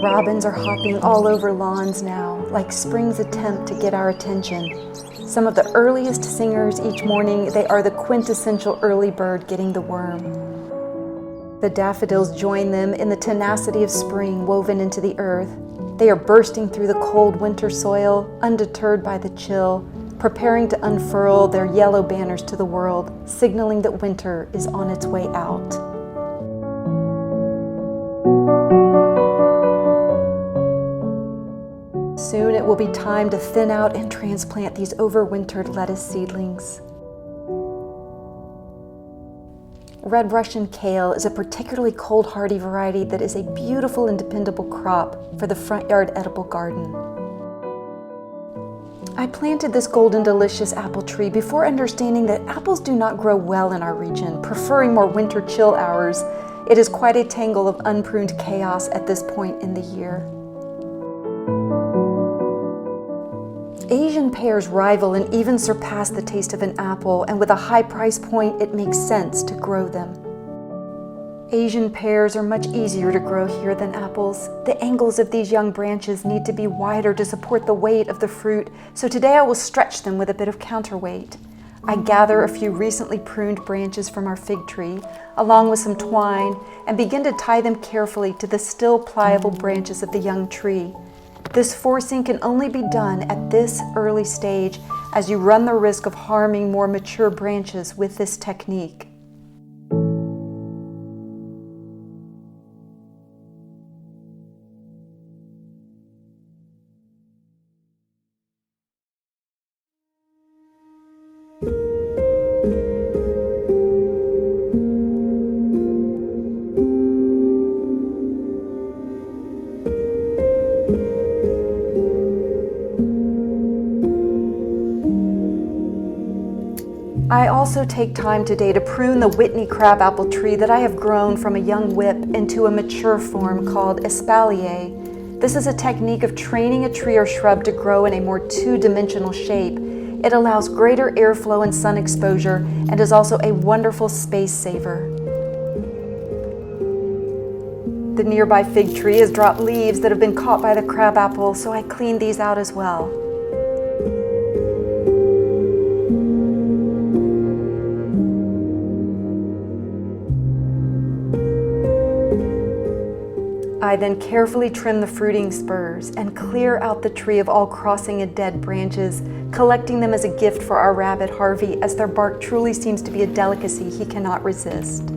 Robins are hopping all over lawns now, like spring's attempt to get our attention. Some of the earliest singers each morning, they are the quintessential early bird getting the worm. The daffodils join them in the tenacity of spring woven into the earth. They are bursting through the cold winter soil, undeterred by the chill, preparing to unfurl their yellow banners to the world, signaling that winter is on its way out. Soon it will be time to thin out and transplant these overwintered lettuce seedlings. Red Russian kale is a particularly cold hardy variety that is a beautiful and dependable crop for the front yard edible garden. I planted this golden delicious apple tree before understanding that apples do not grow well in our region, preferring more winter chill hours. It is quite a tangle of unpruned chaos at this point in the year. Asian pears rival and even surpass the taste of an apple, and with a high price point, it makes sense to grow them. Asian pears are much easier to grow here than apples. The angles of these young branches need to be wider to support the weight of the fruit, so today I will stretch them with a bit of counterweight. I gather a few recently pruned branches from our fig tree, along with some twine, and begin to tie them carefully to the still pliable branches of the young tree. This forcing can only be done at this early stage, as you run the risk of harming more mature branches with this technique. I also take time today to prune the Whitney crabapple tree that I have grown from a young whip into a mature form called espalier. This is a technique of training a tree or shrub to grow in a more two-dimensional shape. It allows greater airflow and sun exposure and is also a wonderful space saver. The nearby fig tree has dropped leaves that have been caught by the crabapple, so I clean these out as well. I then carefully trim the fruiting spurs and clear out the tree of all crossing and dead branches, collecting them as a gift for our rabbit Harvey, as their bark truly seems to be a delicacy he cannot resist.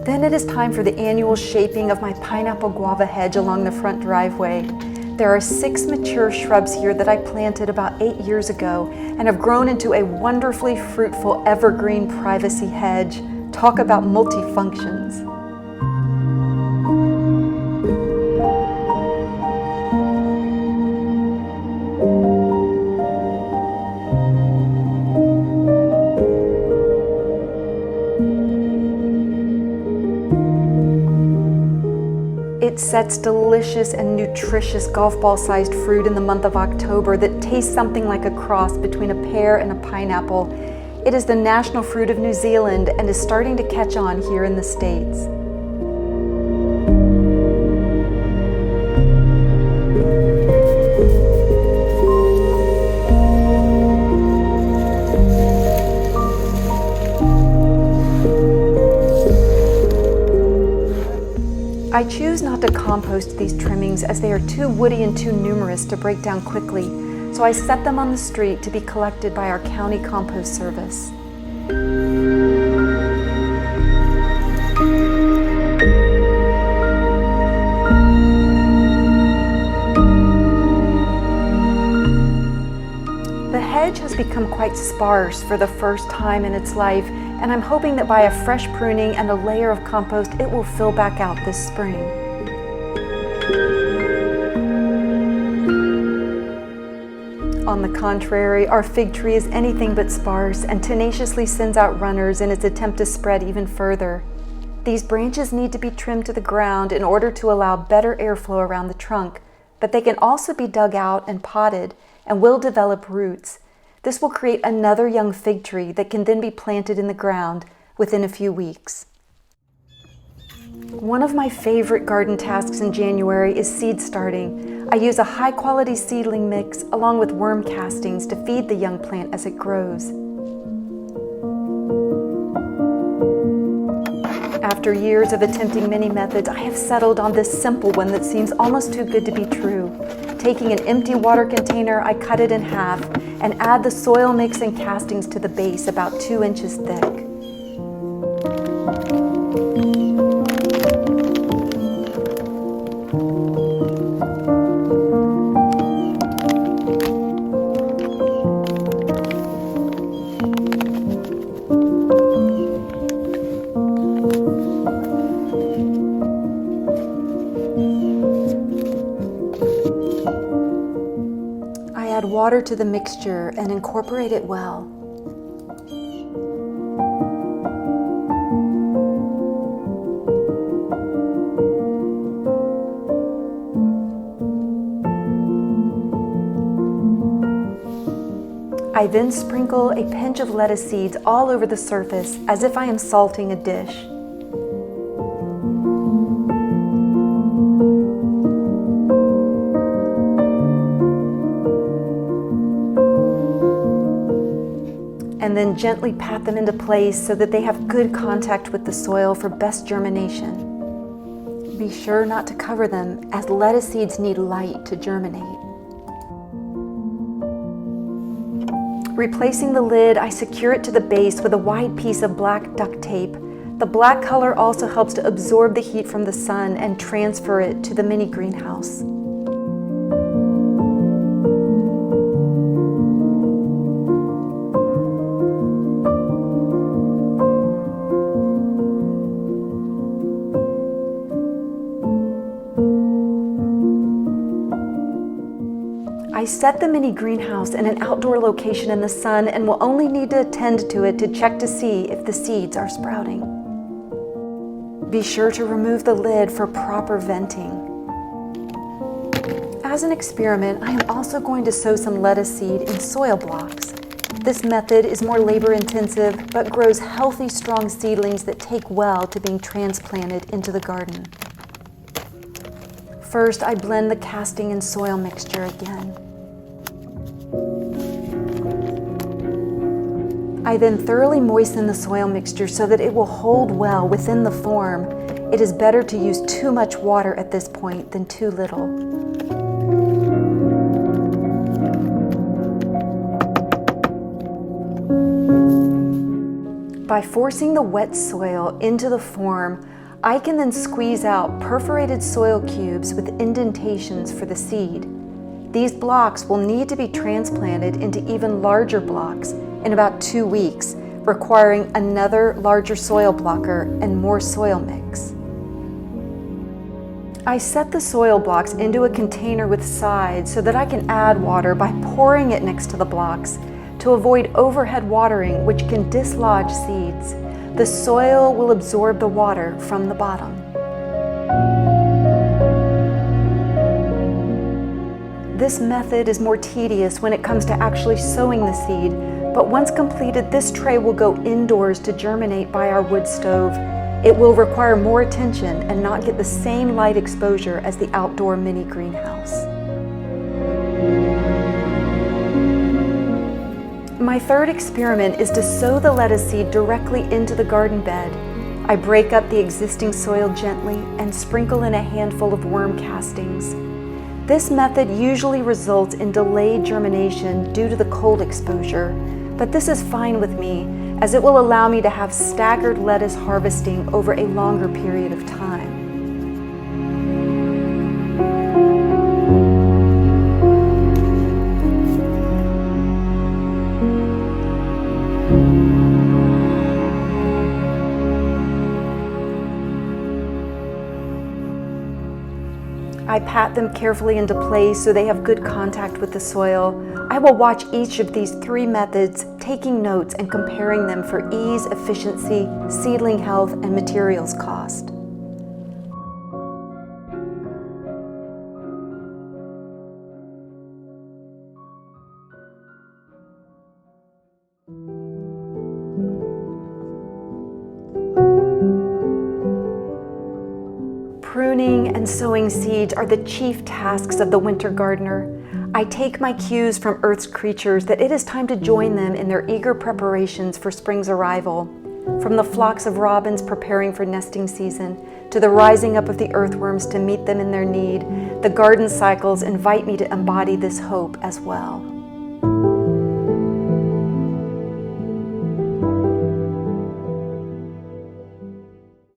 Then it is time for the annual shaping of my pineapple guava hedge along the front driveway. There are 6 mature shrubs here that I planted about 8 years ago and have grown into a wonderfully fruitful evergreen privacy hedge. Talk about multi-functions. It sets delicious and nutritious golf ball-sized fruit in the month of October that tastes something like a cross between a pear and a pineapple. It is the national fruit of New Zealand and is starting to catch on here in the States. I choose not to compost these trimmings as they are too woody and too numerous to break down quickly, so I set them on the street to be collected by our county compost service. The hedge has become quite sparse for the first time in its life, and I'm hoping that by a fresh pruning and a layer of compost, it will fill back out this spring. On the contrary, our fig tree is anything but sparse and tenaciously sends out runners in its attempt to spread even further. These branches need to be trimmed to the ground in order to allow better airflow around the trunk, but they can also be dug out and potted and will develop roots. This will create another young fig tree that can then be planted in the ground within a few weeks. One of my favorite garden tasks in January is seed starting. I use a high-quality seedling mix along with worm castings to feed the young plant as it grows. After years of attempting many methods, I have settled on this simple one that seems almost too good to be true. Taking an empty water container, I cut it in half and add the soil mix and castings to the base about 2 inches thick. Add water to the mixture and incorporate it well. I then sprinkle a pinch of lettuce seeds all over the surface as if I am salting a dish. And then gently pat them into place so that they have good contact with the soil for best germination. Be sure not to cover them, as lettuce seeds need light to germinate. Replacing the lid, I secure it to the base with a wide piece of black duct tape. The black color also helps to absorb the heat from the sun and transfer it to the mini greenhouse. I set the mini greenhouse in an outdoor location in the sun and will only need to attend to it to check to see if the seeds are sprouting. Be sure to remove the lid for proper venting. As an experiment, I am also going to sow some lettuce seed in soil blocks. This method is more labor-intensive, but grows healthy, strong seedlings that take well to being transplanted into the garden. First, I blend the casting and soil mixture again. I then thoroughly moisten the soil mixture so that it will hold well within the form. It is better to use too much water at this point than too little. By forcing the wet soil into the form, I can then squeeze out perforated soil cubes with indentations for the seed. These blocks will need to be transplanted into even larger blocks in about 2 weeks, requiring another larger soil blocker and more soil mix. I set the soil blocks into a container with sides so that I can add water by pouring it next to the blocks to avoid overhead watering, which can dislodge seeds. The soil will absorb the water from the bottom. This method is more tedious when it comes to actually sowing the seed, but once completed, this tray will go indoors to germinate by our wood stove. It will require more attention and not get the same light exposure as the outdoor mini greenhouse. My third experiment is to sow the lettuce seed directly into the garden bed. I break up the existing soil gently and sprinkle in a handful of worm castings. This method usually results in delayed germination due to the cold exposure, but this is fine with me as it will allow me to have staggered lettuce harvesting over a longer period of time. I pat them carefully into place so they have good contact with the soil. I will watch each of these 3 methods, taking notes and comparing them for ease, efficiency, seedling health, and materials cost. Pruning and sowing seeds are the chief tasks of the winter gardener. I take my cues from Earth's creatures that it is time to join them in their eager preparations for spring's arrival. From the flocks of robins preparing for nesting season, to the rising up of the earthworms to meet them in their need, the garden cycles invite me to embody this hope as well.